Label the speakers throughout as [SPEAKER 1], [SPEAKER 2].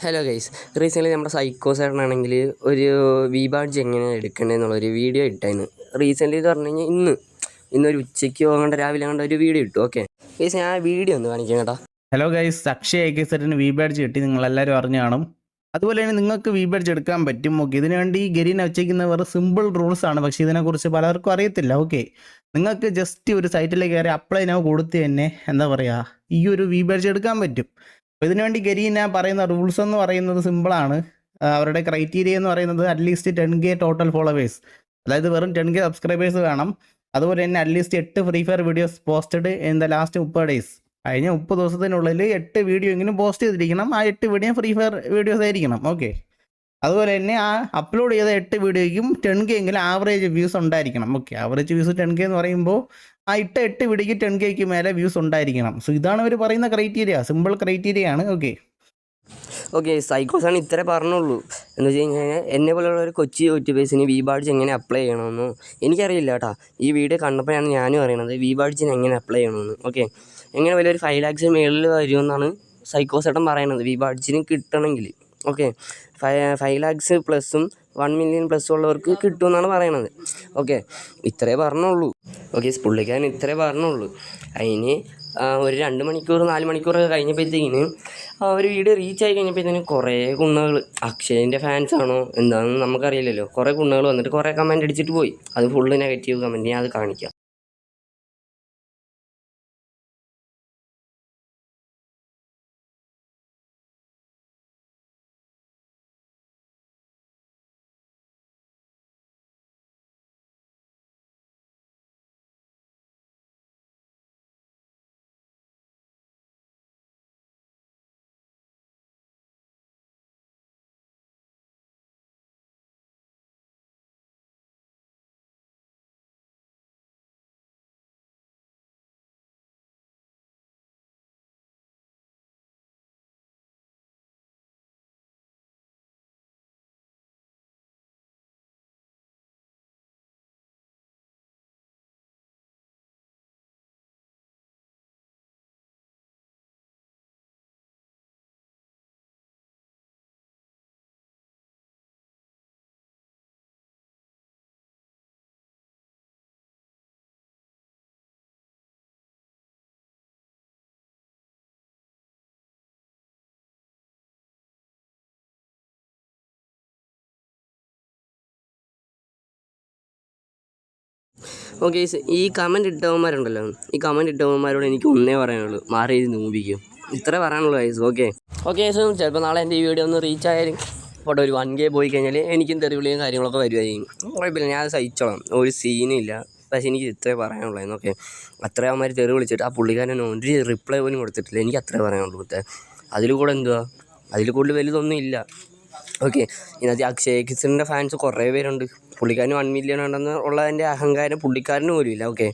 [SPEAKER 1] Hello guys, recently നമ്മുടെ psycho ചേട്ടനാണെങ്കിൽ ഒരു V badge എങ്ങനെ എടുക്കേണ്ടതെന്നുള്ളൊരു വീഡിയോ ഇട്ടായിരുന്നു. റീസെൻ്റ്ലി എന്ന് പറഞ്ഞു കഴിഞ്ഞാൽ ഇന്നൊരു ഉച്ചയ്ക്ക് പോകേണ്ട രാവിലെ കണ്ട ഒരു വീഡിയോ ഇട്ടു. ഓക്കെ ഗൈസ്, ഞാൻ ആ വീഡിയോ ഒന്ന് കാണിക്കാം കേട്ടോ.
[SPEAKER 2] ഹലോ ഗൈസ്, അക്ഷയ് AK സെറ്റിന് വി ബാഡ്ജ് കിട്ടി, നിങ്ങളെല്ലാവരും അറിഞ്ഞു കാണും. അതുപോലെ തന്നെ നിങ്ങൾക്ക് വി ബാഡ്ജ് എടുക്കാൻ പറ്റും. ഓക്കെ, ഇതിനുവേണ്ടി ഗരീന വെച്ചേക്കുന്നവർ സിമ്പിൾ റൂൾസ് ആണ്, പക്ഷേ ഇതിനെക്കുറിച്ച് പലർക്കും അറിയത്തില്ല. ഓക്കെ, നിങ്ങൾക്ക് ജസ്റ്റ് ഒരു സൈറ്റിലേക്ക് കയറി അപ്ലൈ നൗ കൊടുത്ത് തന്നെ എന്താ പറയുക, ഈ ഒരു വി ബാഡ്ജ് എടുക്കാൻ പറ്റും. അപ്പോൾ ഇതിനുവേണ്ടി ഗരീന പറയുന്ന റൂൾസ് എന്ന് പറയുന്നത് സിമ്പിളാണ്. അവരുടെ ക്രൈറ്റീരിയ എന്ന് പറയുന്നത് അറ്റ്ലീസ്റ്റ് 10K ടോട്ടൽ ഫോളോവേഴ്സ്, അതായത് വെറും 10K സബ്സ്ക്രൈബേഴ്സ് വേണം. അതുപോലെ തന്നെ at least 8 free fire videos posted in the last 30 days. കഴിഞ്ഞ 30 ദിവസത്തിനുള്ളിൽ 8 വീഡിയോ എങ്കിലും പോസ്റ്റ് ചെയ്തിരിക്കണം. ആ 8 വീഡിയോ ഫ്രീ ഫയർ വീഡിയോസ് ആയിരിക്കണം. ഓക്കെ, അതുപോലെ തന്നെ ആ അപ്ലോഡ് ചെയ്ത 8 വീഡിയോയ്ക്കും 10K എങ്കിലും ആവറേജ് വ്യൂസ് ഉണ്ടായിരിക്കണം. ഓക്കെ, ആവറേജ് വ്യൂസ് 10K എന്ന് പറയുമ്പോൾ ആ 8 വീഡിയോയ്ക്ക് 10Kക്ക് മേലെ വ്യൂസ് ഉണ്ടായിരിക്കണം. സോ ഇതാണ് അവർ പറയുന്ന ക്രൈറ്റീരിയ, സിമ്പിൾ ക്രൈറ്റീരിയ ആണ്.
[SPEAKER 1] ഓക്കെ, സൈക്കോസാണ് ഇത്രേ പറഞ്ഞുള്ളൂ. എന്ന് വെച്ച് കഴിഞ്ഞാൽ എന്നെ പോലെയുള്ള ഒരു കൊച്ചി യൂട്യൂബേഴ്സിന് വി ബാഡ്ജ് എങ്ങനെ അപ്ലൈ ചെയ്യണമെന്ന് എനിക്കറിയില്ല കേട്ടോ. ഈ വീഡിയോ കണ്ടപ്പോഴാണ് ഞാനും അറിയണത് വി ബാഡ്ജിന് എങ്ങനെ അപ്ലൈ ചെയ്യണമെന്ന്. ഓക്കെ, എങ്ങനെ വലിയൊരു 5 lakhs മേളിൽ വരുമെന്നാണ് സൈക്കോസേട്ടൻ പറയണത് വി ബാഡ്ജിന് കിട്ടണമെങ്കിൽ. ഓക്കെ, 5 lakhs പ്ലസും 1 million പ്ലസും ഉള്ളവർക്ക് കിട്ടുമെന്നാണ് പറയണത്. ഓക്കെ, ഇത്രേ പറഞ്ഞുള്ളൂ. ഓക്കെ, പുള്ളിക്കാരൻ ഇത്രേ പറഞ്ഞുള്ളൂ. അതിന് ഒരു 2 മണിക്കൂർ 4 മണിക്കൂറൊക്കെ കഴിഞ്ഞപ്പോഴത്തേക്കിന് ഒരു വീഡിയോ റീച്ച് ആയി കഴിഞ്ഞപ്പോഴത്തേന് കുറേ കുണ്ണകൾ, അക്ഷയൻ്റെ ഫാൻസാണോ എന്താണെന്ന് നമുക്കറിയില്ലല്ലോ, കുറേ കുണ്ണകൾ വന്നിട്ട് കുറേ കമൻറ്റ് അടിച്ചിട്ട് പോയി. അത് ഫുള്ള് നെഗറ്റീവ് കമൻറ്റ്, ഞാൻ അത് കാണിക്കാം. ഓക്കെ, ഈ കമൻറ്റ് ഇട്ടവന്മാരുണ്ടല്ലോ, ഈ കമൻറ്റ് ഇട്ടവന്മാരോട് എനിക്ക് ഒന്നേ പറയാനുള്ളൂ, മാറി ഇത് നൂപിക്കും. ഇത്രേ പറയാനുള്ളൂ ഗൈസ്. ഓക്കെ ഗൈസ്, ചിലപ്പോൾ നാളെ എൻ്റെ ഈ വീഡിയോ ഒന്ന് റീച്ച് ആയാലും പോട്ടെ, ഒരു 1K പോയി കഴിഞ്ഞാൽ എനിക്കും തെറിവിളിയും കാര്യങ്ങളൊക്കെ വരുമായിരിക്കും. കുഴപ്പമില്ല, ഞാൻ അത് സഹിച്ചോളാം, ഒരു സീനില്ല. പക്ഷേ എനിക്ക് ഇത്രേ പറയാനുള്ളൂ. ഓക്കെ, അത്ര അവന്മാർ തെറി വിളിച്ചിട്ട് ആ പുള്ളിക്കാരൻ ഒരു റിപ്ലൈ പോലും കൊടുത്തിട്ടില്ല. എനിക്ക് അത്രേ പറയാനുള്ളൂ. അതിൽ കൂടെ എന്തുവാ, അതിൽ കൂടുതൽ വലുതൊന്നും ഇല്ല. ഓക്കെ, ഇതിനകത്ത് അക്ഷയ് കിസിൻ്റെ ഫാൻസ് കുറേ പേരുണ്ട്. പുള്ളിക്കാരന് 1 million ഉണ്ടെന്ന് ഉള്ളതിൻ്റെ അഹങ്കാരം പുള്ളിക്കാരന് പോലും ഇല്ല. ഓക്കെ,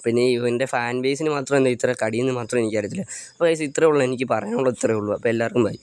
[SPEAKER 1] പിന്നെ ഇവൻ്റെ ഫാൻ ബേസിന് മാത്രം എന്താ ഇത്ര കടിയെന്ന് മാത്രം എനിക്കറിയത്തില്ല. അപ്പോൾ ഗൈസ്, ഇത്രേ ഉള്ളൂ എനിക്ക് പറയാനുള്ളൂ, ഇത്രേ ഉള്ളൂ. അപ്പോൾ എല്ലാവർക്കും ബൈ.